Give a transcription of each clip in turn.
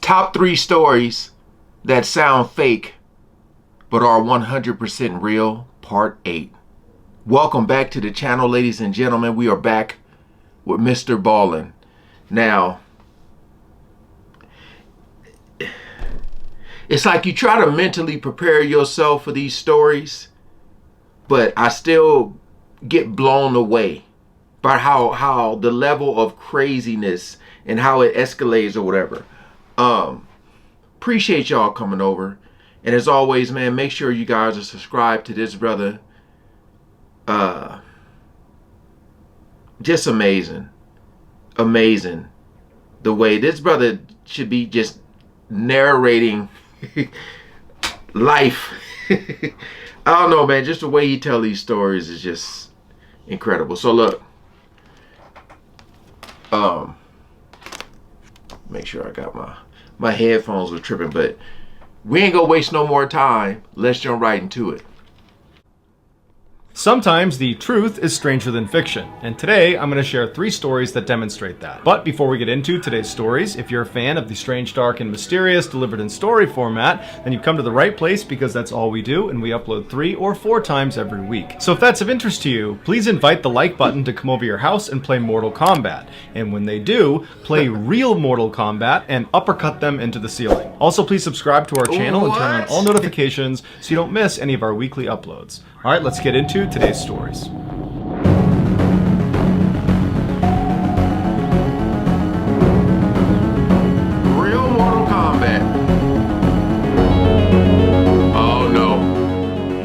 Top 3 stories that sound fake but are 100% real, part 8. Welcome back to the channel, ladies and gentlemen. We are back with Mrballen. Now, it's like you try to mentally prepare yourself for these stories, but I still get blown away by how the level of craziness and how it escalates or whatever. Appreciate y'all coming over, and as always, man, make sure you guys are subscribed to this brother. Just amazing the way this brother should be just narrating life. I don't know, man, just the way he tell these stories is just incredible. So look, make sure I got my headphones were tripping, but we ain't gonna waste no more time. Let's jump right into it. Sometimes the truth is stranger than fiction, and today I'm going to share 3 stories that demonstrate that. But before we get into today's stories, if you're a fan of the strange, dark, and mysterious delivered in story format, then you've come to the right place, because that's all we do, and we upload 3 or 4 times every week. So if that's of interest to you, please invite the like button to come over your house and play Mortal Kombat. And when they do, play real Mortal Kombat and uppercut them into the ceiling. Also, please subscribe to our channel and turn on all notifications so you don't miss any of our weekly uploads. All right, let's get into today's stories. Real Mortal Kombat. Oh no.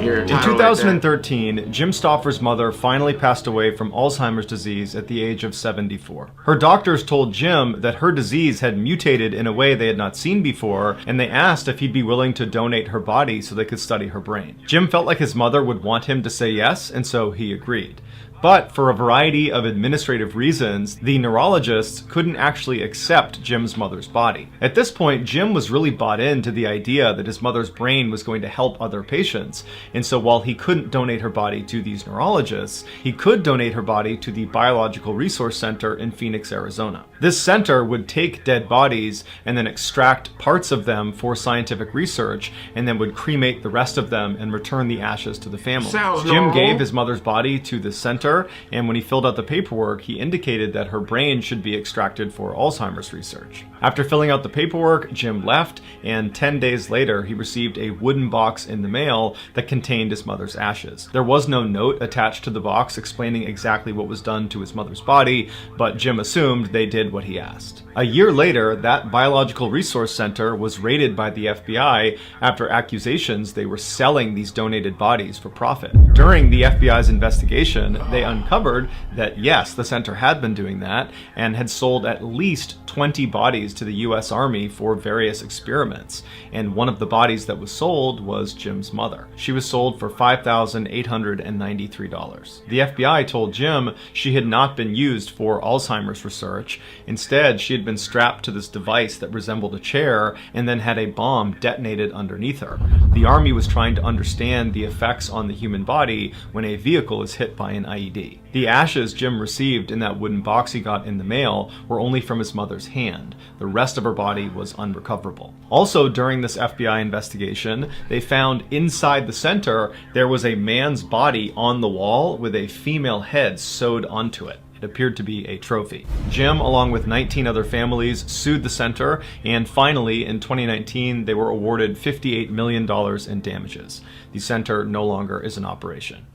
Here, In 2013, Jim Stauffer's mother finally passed away from Alzheimer's disease at the age of 74. Her doctors told Jim that her disease had mutated in a way they had not seen before, and they asked if he'd be willing to donate her body so they could study her brain. Jim felt like his mother would want him to say yes, and so he agreed. But for a variety of administrative reasons, the neurologists couldn't actually accept Jim's mother's body. At this point, Jim was really bought into the idea that his mother's brain was going to help other patients, and so while he couldn't donate her body to these neurologists, he could donate her body to the Biological Resource Center in Phoenix, Arizona. This center would take dead bodies and then extract parts of them for scientific research, and then would cremate the rest of them and return the ashes to the family. Jim gave his mother's body to the center, and when he filled out the paperwork, he indicated that her brain should be extracted for Alzheimer's research. After filling out the paperwork, Jim left, and 10 days later, he received a wooden box in the mail that contained his mother's ashes. There was no note attached to the box explaining exactly what was done to his mother's body, but Jim assumed they did what he asked. A year later, that Biological Resource Center was raided by the FBI after accusations they were selling these donated bodies for profit. During the FBI's investigation, they uncovered that yes, the center had been doing that and had sold at least 20 bodies to the US Army for various experiments, and one of the bodies that was sold was Jim's mother. She was sold for $5,893. The FBI told Jim she had not been used for Alzheimer's research. Instead, she had been strapped to this device that resembled a chair and then had a bomb detonated underneath her. The Army was trying to understand the effects on the human body when a vehicle is hit by an IED. The ashes Jim received in that wooden box he got in the mail were only from his mother's hand. The rest of her body was unrecoverable. Also, during this FBI investigation, they found inside the center there was a man's body on the wall with a female head sewed onto it. It appeared to be a trophy. Jim, along with 19 other families, sued the center, and finally, in 2019, they were awarded $58 million in damages. The center no longer is in operation.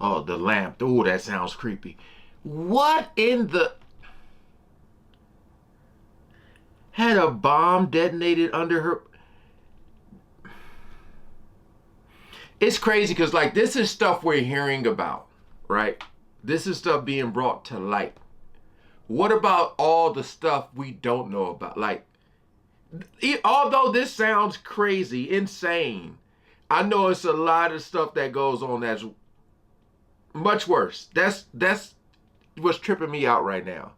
Oh, the lamp. Oh, that sounds creepy. What in the... Had a bomb detonated under her... It's crazy because, like, this is stuff we're hearing about, right? This is stuff being brought to light. What about all the stuff we don't know about? Like, although this sounds crazy, insane, I know it's a lot of stuff that goes on that's much worse. That's what's tripping me out right now.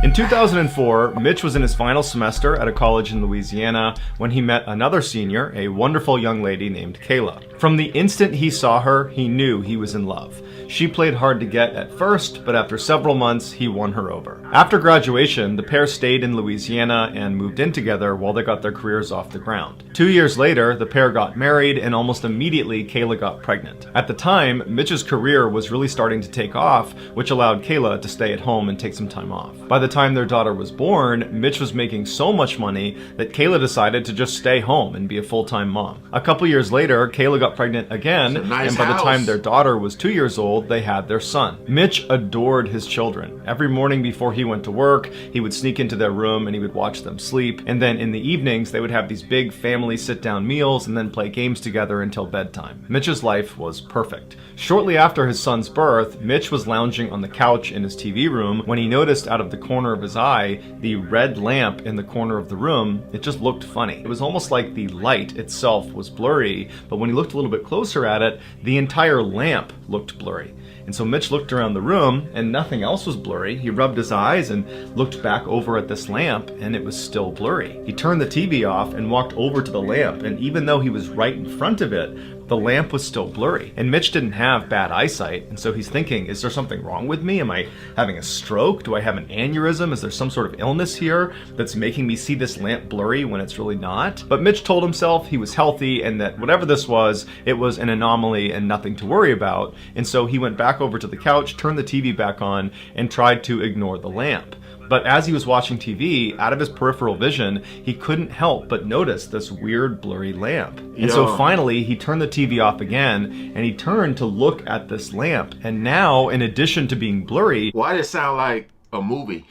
In 2004, Mitch was in his final semester at a college in Louisiana when he met another senior, a wonderful young lady named Kayla. From the instant he saw her, he knew he was in love. She played hard to get at first, but after several months, he won her over. After graduation, the pair stayed in Louisiana and moved in together while they got their careers off the ground. 2 years later, the pair got married, and almost immediately, Kayla got pregnant. At the time, Mitch's career was really starting to take off, which allowed Kayla to stay at home and take some time off. By the time their daughter was born, Mitch was making so much money that Kayla decided to just stay home and be a full-time mom. A couple years later, Kayla got pregnant again, and by the time their daughter was 2 years old, they had their son. Mitch adored his children. Every morning before he went to work, he would sneak into their room and he would watch them sleep, and then in the evenings, they would have these big family sit-down meals and then play games together until bedtime. Mitch's life was perfect. Shortly after his son's birth, Mitch was lounging on the couch in his TV room when he noticed out of the corner of his eye the red lamp in the corner of the room. It just looked funny. It was almost like the light itself was blurry, but when he looked a little bit closer at it, the entire lamp looked blurry. And so Mitch looked around the room and nothing else was blurry. He rubbed his eyes and looked back over at this lamp and it was still blurry. He turned the TV off and walked over to the lamp, and even though he was right in front of it, the lamp was still blurry. And Mitch didn't have bad eyesight, and so he's thinking, is there something wrong with me? Am I having a stroke? Do I have an aneurysm? Is there some sort of illness here that's making me see this lamp blurry when it's really not? But Mitch told himself he was healthy and that whatever this was, it was an anomaly and nothing to worry about. And so he went back over to the couch, turned the TV back on, and tried to ignore the lamp. But as he was watching TV, out of his peripheral vision, he couldn't help but notice this weird blurry lamp. And so finally, he turned the TV off again, and he turned to look at this lamp. And now, in addition to being blurry... Why does it sound like a movie?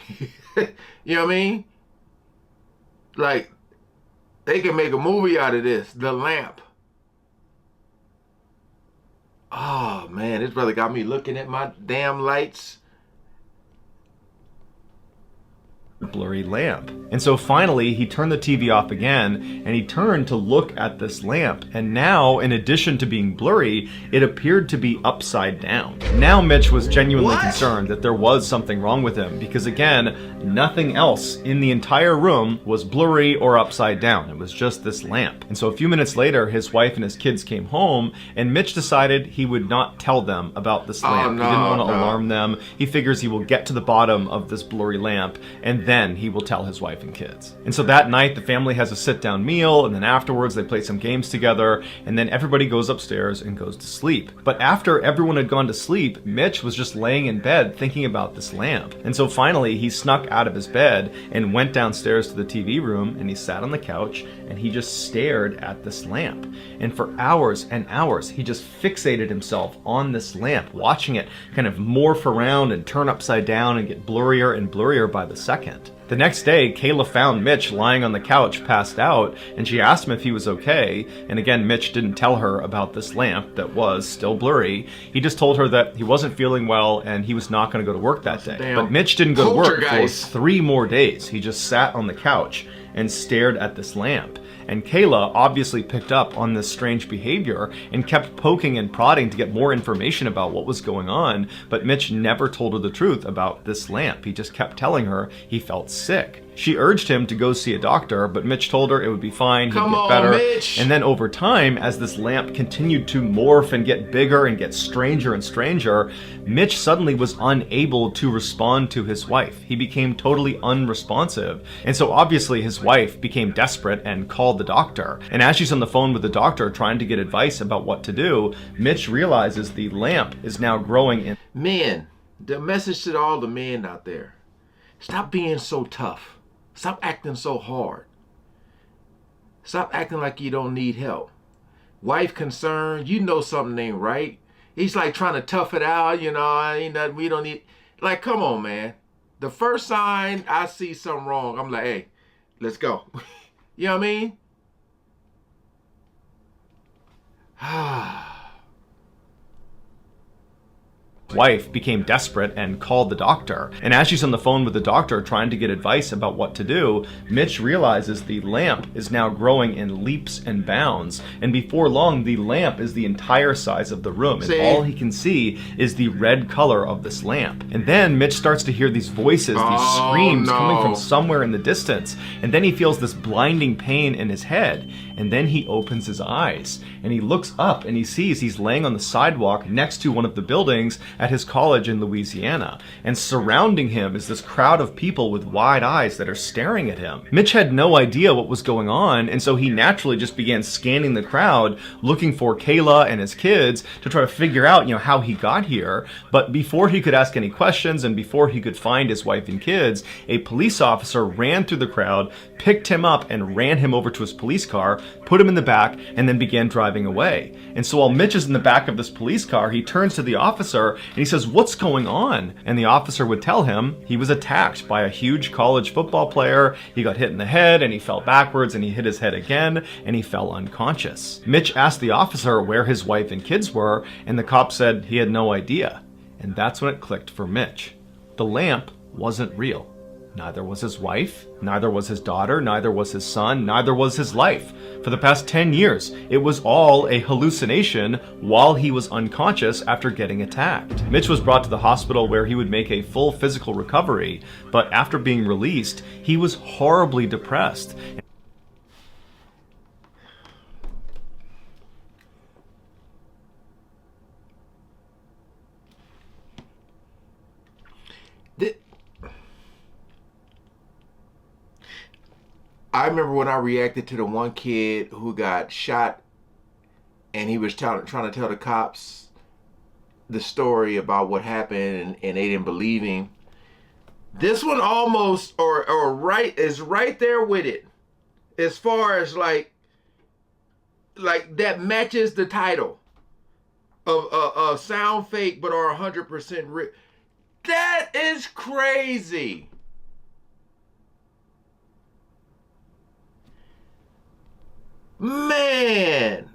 You know what I mean? Like, they can make a movie out of this. The lamp. Oh, man, this brother got me looking at my damn lights. Blurry lamp. And so finally, he turned the TV off again, and he turned to look at this lamp. And now, in addition to being blurry, it appeared to be upside down. Now Mitch was genuinely concerned that there was something wrong with him, because again, nothing else in the entire room was blurry or upside down. It was just this lamp. And so a few minutes later, his wife and his kids came home, and Mitch decided he would not tell them about this lamp. He didn't want to alarm them. He figures he will get to the bottom of this blurry lamp, and then he will tell his wife and kids. And so that night, the family has a sit-down meal, and then afterwards they play some games together, and then everybody goes upstairs and goes to sleep. But after everyone had gone to sleep, Mitch was just laying in bed thinking about this lamp. And so finally, he snuck out of his bed and went downstairs to the TV room, and he sat on the couch, and he just stared at this lamp. And for hours and hours, he just fixated himself on this lamp, watching it kind of morph around and turn upside down and get blurrier and blurrier by the second. The next day, Kayla found Mitch lying on the couch, passed out, and she asked him if he was okay. And again, Mitch didn't tell her about this lamp that was still blurry. He just told her that he wasn't feeling well and he was not going to go to work that day. But Mitch didn't go to work for 3 more days. He just sat on the couch and stared at this lamp. And Kayla obviously picked up on this strange behavior and kept poking and prodding to get more information about what was going on, but Mitch never told her the truth about this lamp. He just kept telling her he felt sick. She urged him to go see a doctor, but Mitch told her it would be fine, he'd get better. Mitch. And then over time, as this lamp continued to morph and get bigger and get stranger and stranger, Mitch suddenly was unable to respond to his wife. He became totally unresponsive. And so obviously his wife became desperate and called the doctor. And as she's on the phone with the doctor trying to get advice about what to do, Mitch realizes the lamp is now growing in... Men, the message to all the men out there, stop being so tough. Stop acting so hard. Stop acting like you don't need help. Wife concerned, you know something ain't right. He's like trying to tough it out, you know, ain't nothing, we don't need... Like, come on, man. The first sign I see something wrong, I'm like, hey, let's go. You know what I mean? wife became desperate and called the doctor. And as she's on the phone with the doctor trying to get advice about what to do, Mitch realizes the lamp is now growing in leaps and bounds. And before long, the lamp is the entire size of the room. And all he can see is the red color of this lamp. And then Mitch starts to hear these voices, these screams coming from somewhere in the distance. And then he feels this blinding pain in his head. And then he opens his eyes and he looks up and he sees he's laying on the sidewalk next to one of the buildings at his college in Louisiana. And surrounding him is this crowd of people with wide eyes that are staring at him. Mitch had no idea what was going on, and so he naturally just began scanning the crowd, looking for Kayla and his kids to try to figure out, how he got here. But before he could ask any questions and before he could find his wife and kids, a police officer ran through the crowd, picked him up and ran him over to his police car, put him in the back, and then began driving away. And so while Mitch is in the back of this police car, he turns to the officer and he says, "What's going on?" And the officer would tell him he was attacked by a huge college football player. He got hit in the head and he fell backwards and he hit his head again and he fell unconscious. Mitch asked the officer where his wife and kids were, and the cop said he had no idea. And that's when it clicked for Mitch. The lamp wasn't real. Neither was his wife, neither was his daughter, neither was his son, neither was his life. For the past 10 years, it was all a hallucination while he was unconscious after getting attacked. Mitch was brought to the hospital where he would make a full physical recovery, but after being released, he was horribly depressed. I remember when I reacted to the one kid who got shot and he was trying to tell the cops the story about what happened and they didn't believe him. This one almost or right is right there with it as far as like that matches the title of sound fake but are 100% real. That is crazy. Man.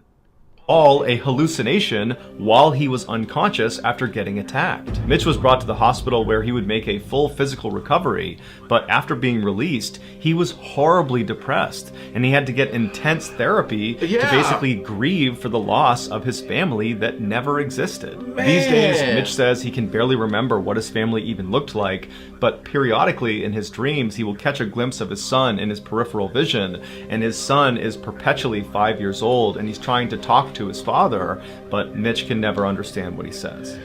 All a hallucination while he was unconscious after getting attacked. Mitch was brought to the hospital where he would make a full physical recovery, but after being released, he was horribly depressed and he had to get intense therapy to basically grieve for the loss of his family that never existed. Man. These days, Mitch says he can barely remember what his family even looked like, but periodically in his dreams, he will catch a glimpse of his son in his peripheral vision, and his son is perpetually 5 years old and he's trying to talk to his father, but Mitch can never understand what he says.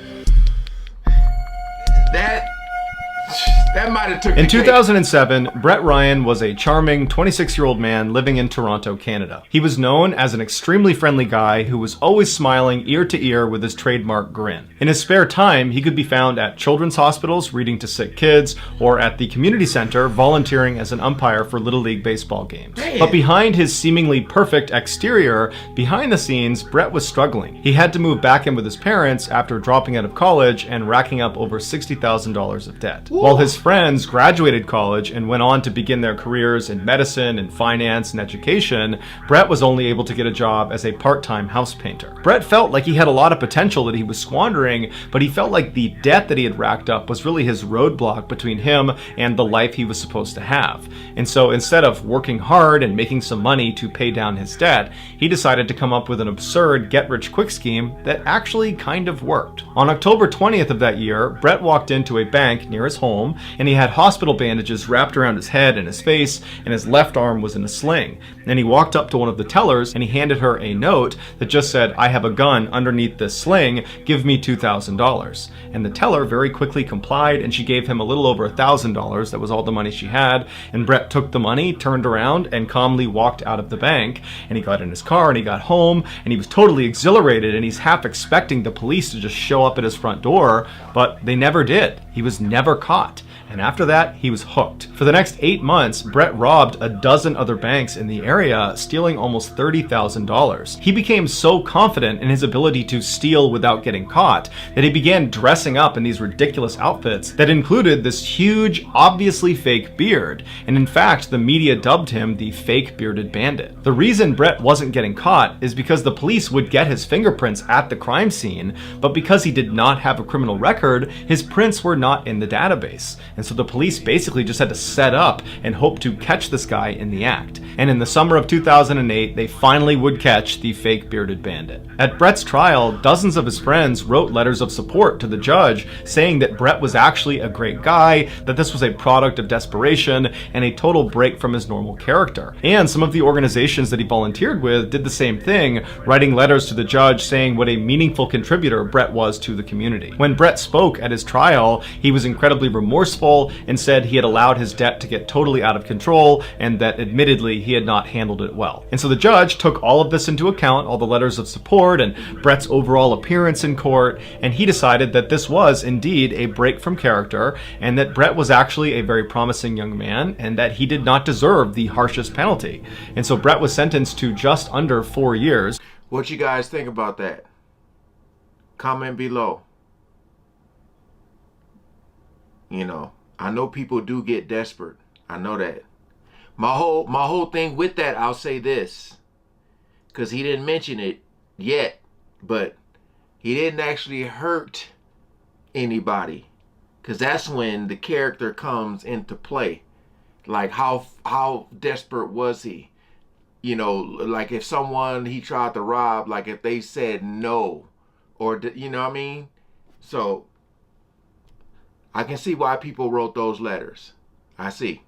That might have took In 2007, Brett Ryan was a charming 26-year-old man living in Toronto, Canada. He was known as an extremely friendly guy who was always smiling ear to ear with his trademark grin. In his spare time, he could be found at children's hospitals reading to sick kids or at the community center volunteering as an umpire for Little League baseball games. Man. But behind his seemingly perfect exterior, behind the scenes, Brett was struggling. He had to move back in with his parents after dropping out of college and racking up over $60,000 of debt. Ooh. While his friends graduated college and went on to begin their careers in medicine and finance and education, Brett was only able to get a job as a part-time house painter. Brett felt like he had a lot of potential that he was squandering, but he felt like the debt that he had racked up was really his roadblock between him and the life he was supposed to have. And so instead of working hard and making some money to pay down his debt, he decided to come up with an absurd get-rich-quick scheme that actually kind of worked. On October 20th of that year, Brett walked into a bank near his home and he had hospital bandages wrapped around his head and his face, and his left arm was in a sling. And he walked up to one of the tellers and he handed her a note that just said, "I have a gun underneath this sling, give me $2,000. And the teller very quickly complied and she gave him a little over $1,000. That was all the money she had. And Brett took the money, turned around, and calmly walked out of the bank. And he got in his car and he got home and he was totally exhilarated and he's half expecting the police to just show up at his front door, but they never did. He was never caught. and after that, he was hooked. For the next 8 months, Brett robbed a dozen other banks in the area, stealing almost $30,000. He became so confident in his ability to steal without getting caught that he began dressing up in these ridiculous outfits that included this huge, obviously fake beard, and in fact, the media dubbed him the fake bearded bandit. The reason Brett wasn't getting caught is because the police would get his fingerprints at the crime scene, but because he did not have a criminal record, his prints were not in the database. And so the police basically just had to set up and hope to catch this guy in the act. And in the summer of 2008, they finally would catch the fake bearded bandit. At Brett's trial, dozens of his friends wrote letters of support to the judge saying that Brett was actually a great guy, that this was a product of desperation and a total break from his normal character. And some of the organizations that he volunteered with did the same thing, writing letters to the judge saying what a meaningful contributor Brett was to the community. When Brett spoke at his trial, he was incredibly remorseful and said he had allowed his debt to get totally out of control and that admittedly he had not handled it well. And so the judge took all of this into account, all the letters of support and Brett's overall appearance in court, and he decided that this was indeed a break from character and that Brett was actually a very promising young man and that he did not deserve the harshest penalty. And so Brett was sentenced to just under 4 years. What you guys think about that? Comment below. You know, I know people do get desperate. I know that. My whole thing with that, I'll say this, because he didn't mention it yet, but he didn't actually hurt anybody, because that's when the character comes into play. Like how desperate was he? You know, like if someone he tried to rob, like if they said no, or you know what I mean? So I can see why people wrote those letters. I see.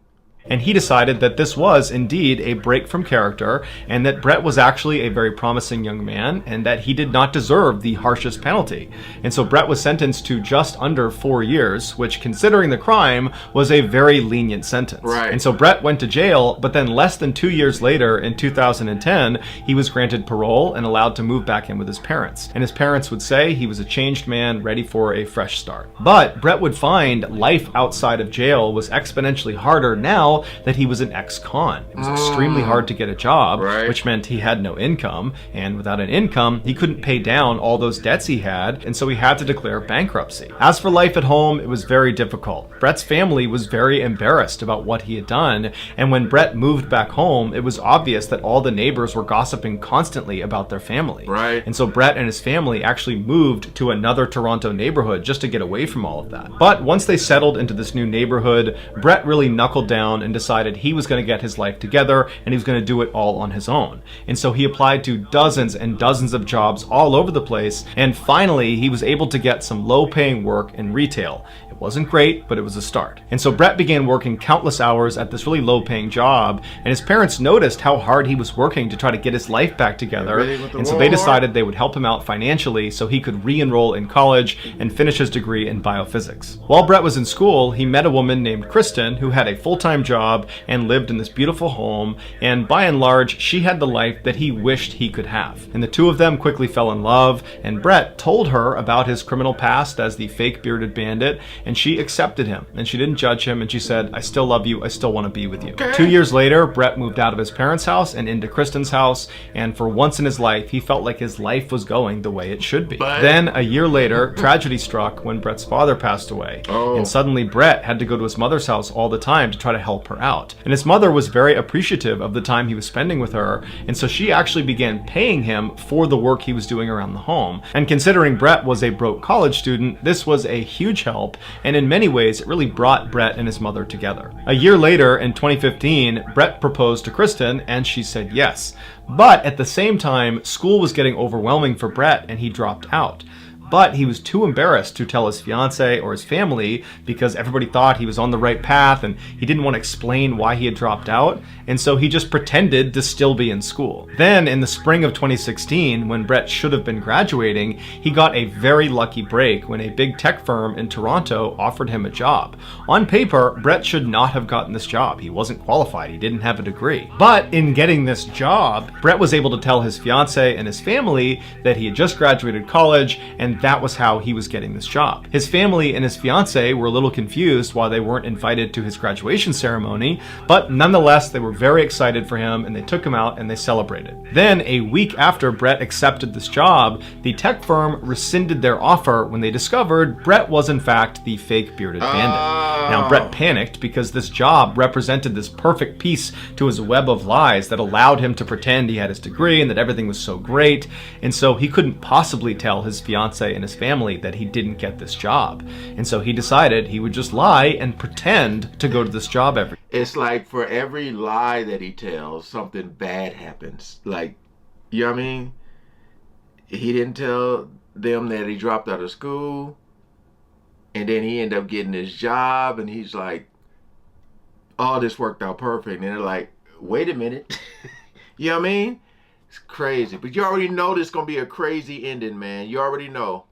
And he decided that this was indeed a break from character and that Brett was actually a very promising young man and that he did not deserve the harshest penalty. And so Brett was sentenced to just under 4 years, which considering the crime was a very lenient sentence. Right. And so Brett went to jail, but then less than 2 years later in 2010, he was granted parole and allowed to move back in with his parents. And his parents would say he was a changed man ready for a fresh start. But Brett would find life outside of jail was exponentially harder now that he was an ex-con. It was extremely hard to get a job, right, which meant he had no income, and without an income, he couldn't pay down all those debts he had, and so he had to declare bankruptcy. As for life at home, it was very difficult. Brett's family was very embarrassed about what he had done, and when Brett moved back home, it was obvious that all the neighbors were gossiping constantly about their family. Right. And so Brett and his family actually moved to another Toronto neighborhood just to get away from all of that. But once they settled into this new neighborhood, Brett really knuckled down and decided he was going to get his life together and he was going to do it all on his own. And so he applied to dozens and dozens of jobs all over the place, and finally he was able to get some low-paying work in retail. It wasn't great, but it was a start. And so Brett began working countless hours at this really low-paying job, and his parents noticed how hard he was working to try to get his life back together, and so they decided they would help him out financially so he could re-enroll in college and finish his degree in biophysics. While Brett was in school, he met a woman named Kristen who had a full-time job and lived in this beautiful home, and by and large, she had the life that he wished he could have. And the two of them quickly fell in love, and Brett told her about his criminal past as the fake bearded bandit, and she accepted him, and she didn't judge him, and she said, "I still love you, I still want to be with you." Okay. 2 years later, Brett moved out of his parents' house and into Kristen's house, and for once in his life, he felt like his life was going the way it should be. But then, a year later, tragedy struck when Brett's father passed away, and suddenly Brett had to go to his mother's house all the time to try to help her out. And his mother was very appreciative of the time he was spending with her, and so she actually began paying him for the work he was doing around the home. And considering Brett was a broke college student, this was a huge help, and in many ways, it really brought Brett and his mother together. A year later, in 2015, Brett proposed to Kristen, and she said yes. But at the same time, school was getting overwhelming for Brett, and he dropped out. But he was too embarrassed to tell his fiance or his family because everybody thought he was on the right path and he didn't want to explain why he had dropped out, and so he just pretended to still be in school. Then in the spring of 2016, when Brett should have been graduating, he got a very lucky break when a big tech firm in Toronto offered him a job. On paper, Brett should not have gotten this job. He wasn't qualified, he didn't have a degree. But in getting this job, Brett was able to tell his fiance and his family that he had just graduated college, and and that was how he was getting this job. His family and his fiance were a little confused why they weren't invited to his graduation ceremony, but nonetheless, they were very excited for him and they took him out and they celebrated. Then, a week after Brett accepted this job, the tech firm rescinded their offer when they discovered Brett was in fact the fake bearded bandit. Now, Brett panicked because this job represented this perfect piece to his web of lies that allowed him to pretend he had his degree and that everything was so great, and so he couldn't possibly tell his fiance and his family that he didn't get this job. And so he decided he would just lie and pretend to go to this job every day. It's like for every lie that he tells, something bad happens. Like, you know what I mean? He didn't tell them that he dropped out of school, and then he ended up getting his job, and he's like, oh, this worked out perfect. And they're like, wait a minute. You know what I mean? It's crazy. But you already know this is going to be a crazy ending, man. You already know.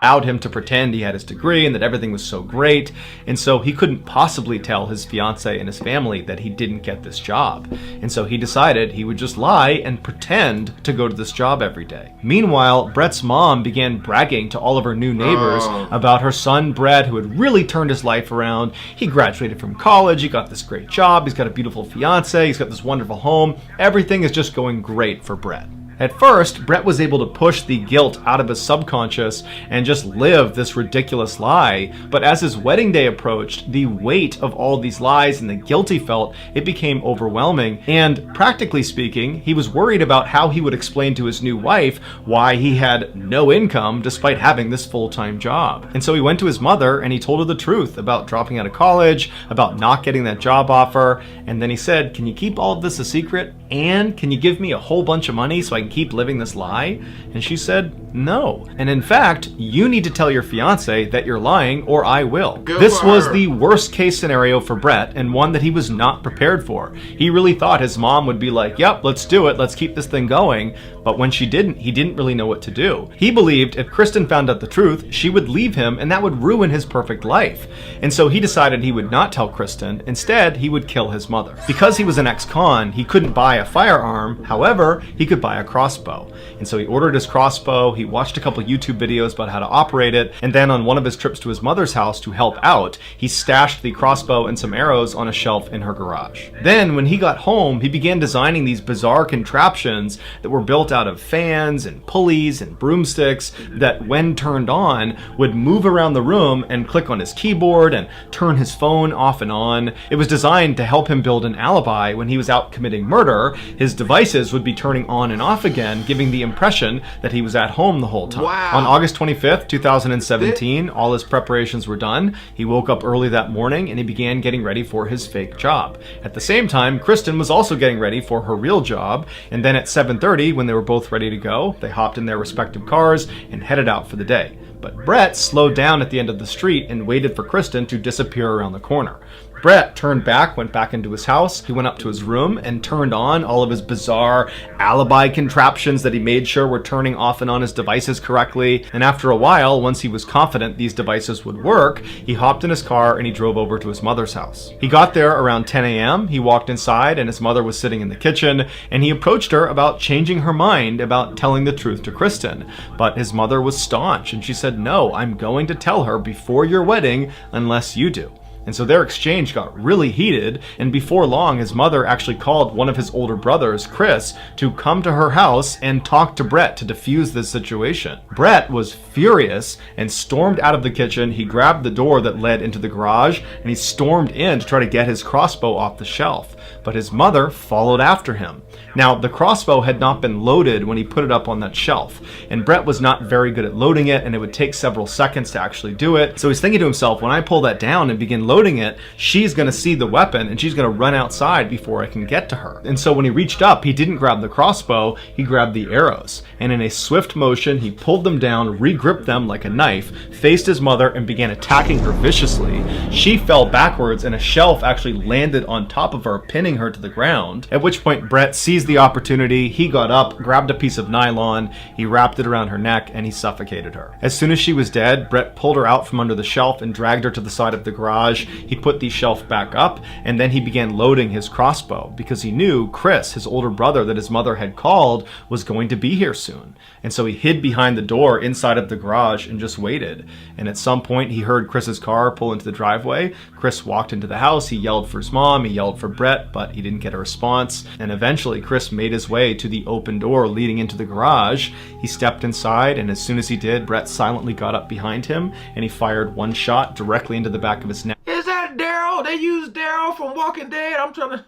Allowed him to pretend he had his degree and that everything was so great, and so he couldn't possibly tell his fiance and his family that he didn't get this job. And so he decided he would just lie and pretend to go to this job every day. Meanwhile, Brett's mom began bragging to all of her new neighbors about her son Brett, who had really turned his life around. He graduated from college, he got this great job, he's got a beautiful fiance, he's got this wonderful home. Everything is just going great for Brett. At first, Brett was able to push the guilt out of his subconscious and just live this ridiculous lie, but as his wedding day approached, the weight of all these lies and the guilt he felt, it became overwhelming, and practically speaking, he was worried about how he would explain to his new wife why he had no income despite having this full-time job. And so he went to his mother and he told her the truth about dropping out of college, about not getting that job offer, and then he said, "Can you keep all of this a secret? And can you give me a whole bunch of money so I can keep living this lie?" And she said, "No. And in fact, you need to tell your fiance that you're lying or I will." This was the worst case scenario for Brett and one that he was not prepared for. He really thought his mom would be like, "Yep, let's do it. Let's keep this thing going." But when she didn't, he didn't really know what to do. He believed if Kristen found out the truth, she would leave him and that would ruin his perfect life. And so he decided he would not tell Kristen. Instead, he would kill his mother. Because he was an ex-con, he couldn't buy a firearm. However, he could buy a crossbow. And so he ordered his crossbow, he watched a couple YouTube videos about how to operate it, and then on one of his trips to his mother's house to help out, he stashed the crossbow and some arrows on a shelf in her garage. Then, when he got home, he began designing these bizarre contraptions that were built out of fans and pulleys and broomsticks that, when turned on, would move around the room and click on his keyboard and turn his phone off and on. It was designed to help him build an alibi when he was out committing murder. His devices would be turning on and off again, giving the impression that he was at home the whole time. Wow. On August 25th, 2017, all his preparations were done. He woke up early that morning and he began getting ready for his fake job. At the same time, Kristen was also getting ready for her real job, and then at 7:30, when they were both ready to go, they hopped in their respective cars and headed out for the day. But Brett slowed down at the end of the street and waited for Kristen to disappear around the corner. Brett turned back, went back into his house. He went up to his room and turned on all of his bizarre alibi contraptions that he made sure were turning off and on his devices correctly. And after a while, once he was confident these devices would work, he hopped in his car and he drove over to his mother's house. He got there around 10 a.m. He walked inside and his mother was sitting in the kitchen, and he approached her about changing her mind about telling the truth to Kristen. But his mother was staunch and she said, "No, I'm going to tell her before your wedding unless you do." And so their exchange got really heated, and before long, his mother actually called one of his older brothers, Chris, to come to her house and talk to Brett to defuse this situation. Brett was furious and stormed out of the kitchen. He grabbed the door that led into the garage, and he stormed in to try to get his crossbow off the shelf. But his mother followed after him. Now, the crossbow had not been loaded when he put it up on that shelf, and Brett was not very good at loading it, and it would take several seconds to actually do it. So he's thinking to himself, when I pull that down and begin loading it, she's going to see the weapon, and she's going to run outside before I can get to her. And so when he reached up, he didn't grab the crossbow, he grabbed the arrows. And in a swift motion, he pulled them down, re-gripped them like a knife, faced his mother, and began attacking her viciously. She fell backwards, and a shelf actually landed on top of her, pinning her to the ground. At which point, Brett seized the opportunity. He got up, grabbed a piece of nylon, he wrapped it around her neck, and he suffocated her. As soon as she was dead, Brett pulled her out from under the shelf and dragged her to the side of the garage. garage. He put the shelf back up, and then he began loading his crossbow because he knew Chris, his older brother that his mother had called, was going to be here soon. And so he hid behind the door inside of the garage and just waited. And at some point he heard Chris's car pull into the driveway. Chris walked into the house. He yelled for his mom. He yelled for Brett, but he didn't get a response. And eventually Chris made his way to the open door leading into the garage. He stepped inside, and as soon as he did, Brett silently got up behind him and he fired one shot directly into the back of his neck. Is that Daryl? They used Daryl from Walking Dead. I'm trying to...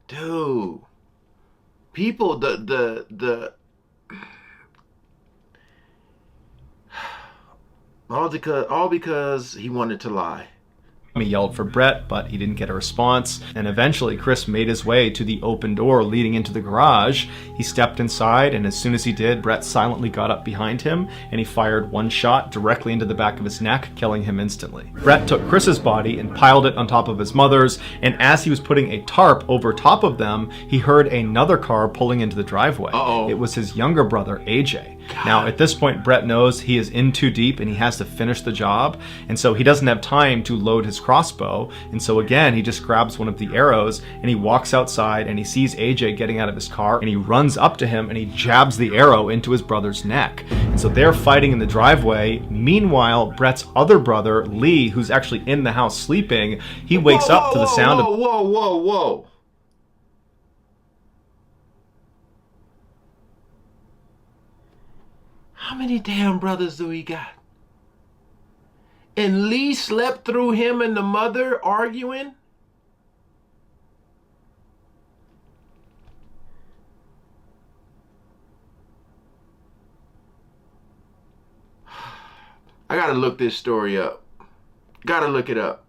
Dude. People, all because he wanted to lie. He yelled for Brett, but he didn't get a response. And eventually Chris made his way to the open door leading into the garage. He stepped inside, and as soon as he did, Brett silently got up behind him and he fired one shot directly into the back of his neck, killing him instantly. Brett took Chris's body and piled it on top of his mother's, and as he was putting a tarp over top of them, he heard another car pulling into the driveway. Uh-oh. It was his younger brother, AJ. Now, at this point, Brett knows he is in too deep and he has to finish the job, and so he doesn't have time to load his crossbow, and so again, he just grabs one of the arrows and he walks outside and he sees AJ getting out of his car, and he runs up to him and he jabs the arrow into his brother's neck. And so they're fighting in the driveway. Meanwhile, Brett's other brother, Lee, who's actually in the house sleeping, he wakes up to the sound of... Whoa. How many damn brothers do he got? And Lee slept through him and the mother arguing? I gotta look this story up. Gotta look it up.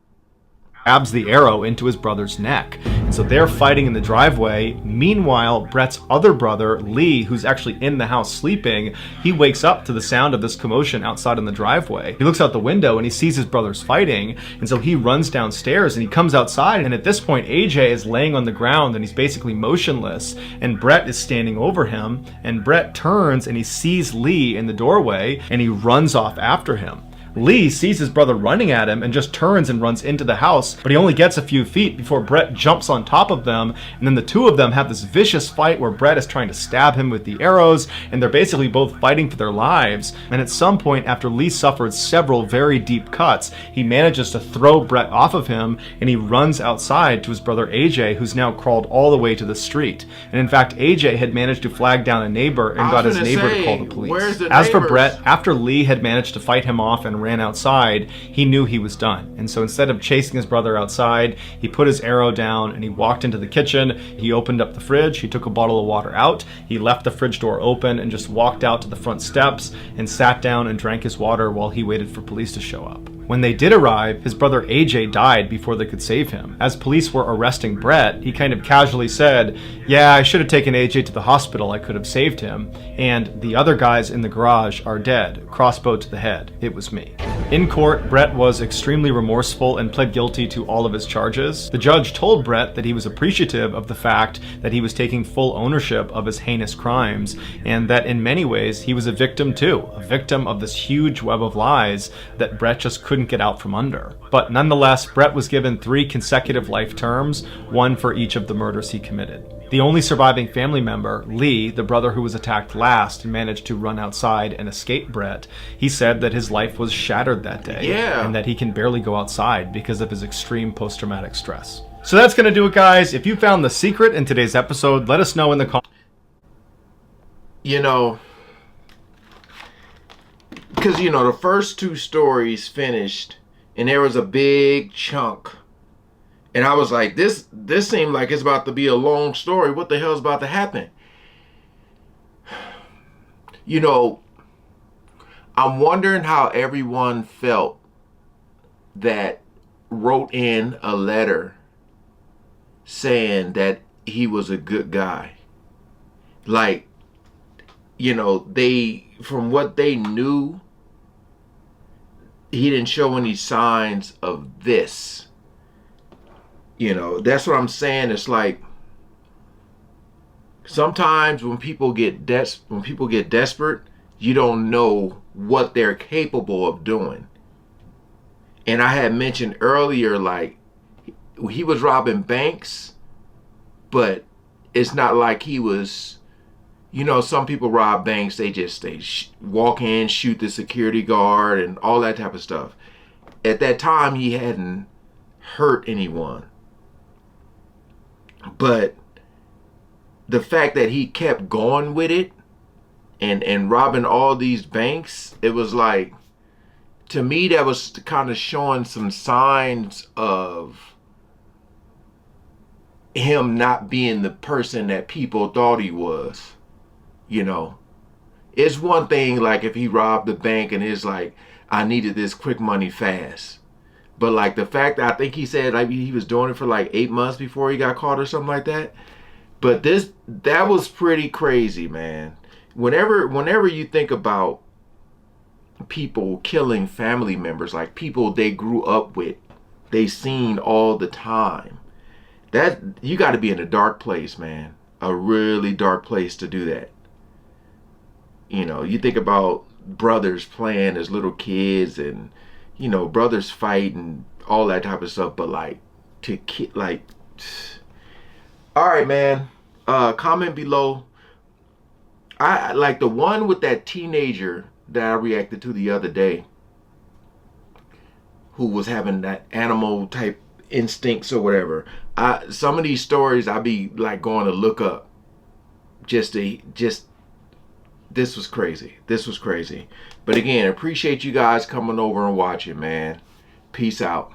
Grabs the arrow into his brother's neck. And so they're fighting in the driveway. Meanwhile, Brett's other brother, Lee, who's actually in the house sleeping, he wakes up to the sound of this commotion outside in the driveway. He looks out the window and he sees his brothers fighting, and so he runs downstairs and he comes outside, and at this point AJ is laying on the ground and he's basically motionless, and Brett is standing over him, and Brett turns and he sees Lee in the doorway and he runs off after him. Lee sees his brother running at him and just turns and runs into the house, but he only gets a few feet before Brett jumps on top of them, and then the two of them have this vicious fight where Brett is trying to stab him with the arrows, and they're basically both fighting for their lives. And at some point, after Lee suffered several very deep cuts, he manages to throw Brett off of him, and he runs outside to his brother AJ, who's now crawled all the way to the street. And in fact, AJ had managed to flag down a neighbor and got his neighbor to call the police. As for Brett, after Lee had managed to fight him off and ran outside, he knew he was done. And so instead of chasing his brother outside, he put his arrow down and he walked into the kitchen. He opened up the fridge, he took a bottle of water out, he left the fridge door open and just walked out to the front steps and sat down and drank his water while he waited for police to show up. When they did arrive, his brother AJ died before they could save him. As police were arresting Brett, he kind of casually said, "Yeah, I should have taken AJ to the hospital, I could have saved him. And the other guys in the garage are dead, crossbow to the head. It was me." In court, Brett was extremely remorseful and pled guilty to all of his charges. The judge told Brett that he was appreciative of the fact that he was taking full ownership of his heinous crimes, and that in many ways he was a victim too, a victim of this huge web of lies that Brett just couldn't get out from under. But nonetheless, Brett was given 3 consecutive life terms, one for each of the murders he committed. The only surviving family member, Lee, the brother who was attacked last and managed to run outside and escape Brett, he said that his life was shattered that day, and that he can barely go outside because of his extreme post-traumatic stress. So that's going to do it, guys. If you found the secret in today's episode, let us know in the comments. You know, because, the first 2 stories finished, and there was a big chunk. And I was like, this seemed like it's about to be a long story. What the hell is about to happen? I'm wondering how everyone felt that wrote in a letter saying that he was a good guy. Like, from what they knew, he didn't show any signs of this. That's what I'm saying. It's like sometimes when people get desperate, you don't know what they're capable of doing. And I had mentioned earlier, like, he was robbing banks, but it's not like he was, you know, some people rob banks, they walk in, shoot the security guard and all that type of stuff. At that time, he hadn't hurt anyone. But the fact that he kept going with it and robbing all these banks, it was like, to me, that was kind of showing some signs of him not being the person that people thought he was. You know, it's one thing like if he robbed the bank and it's like, I needed this quick money fast. But like the fact that I think he said like he was doing it for like 8 months before he got caught or something like that. But that was pretty crazy, man. Whenever you think about people killing family members, like people they grew up with, they seen all the time, that you got to be in a dark place, man. A really dark place to do that. You know, you think about brothers playing as little kids and, you know, brothers fight and all that type of stuff. But like, all right, man. Comment below. I like the one with that teenager that I reacted to the other day, who was having that animal type instincts or whatever. Some of these stories I be like going to look up this was crazy. This was crazy. But again, appreciate you guys coming over and watching, man. Peace out.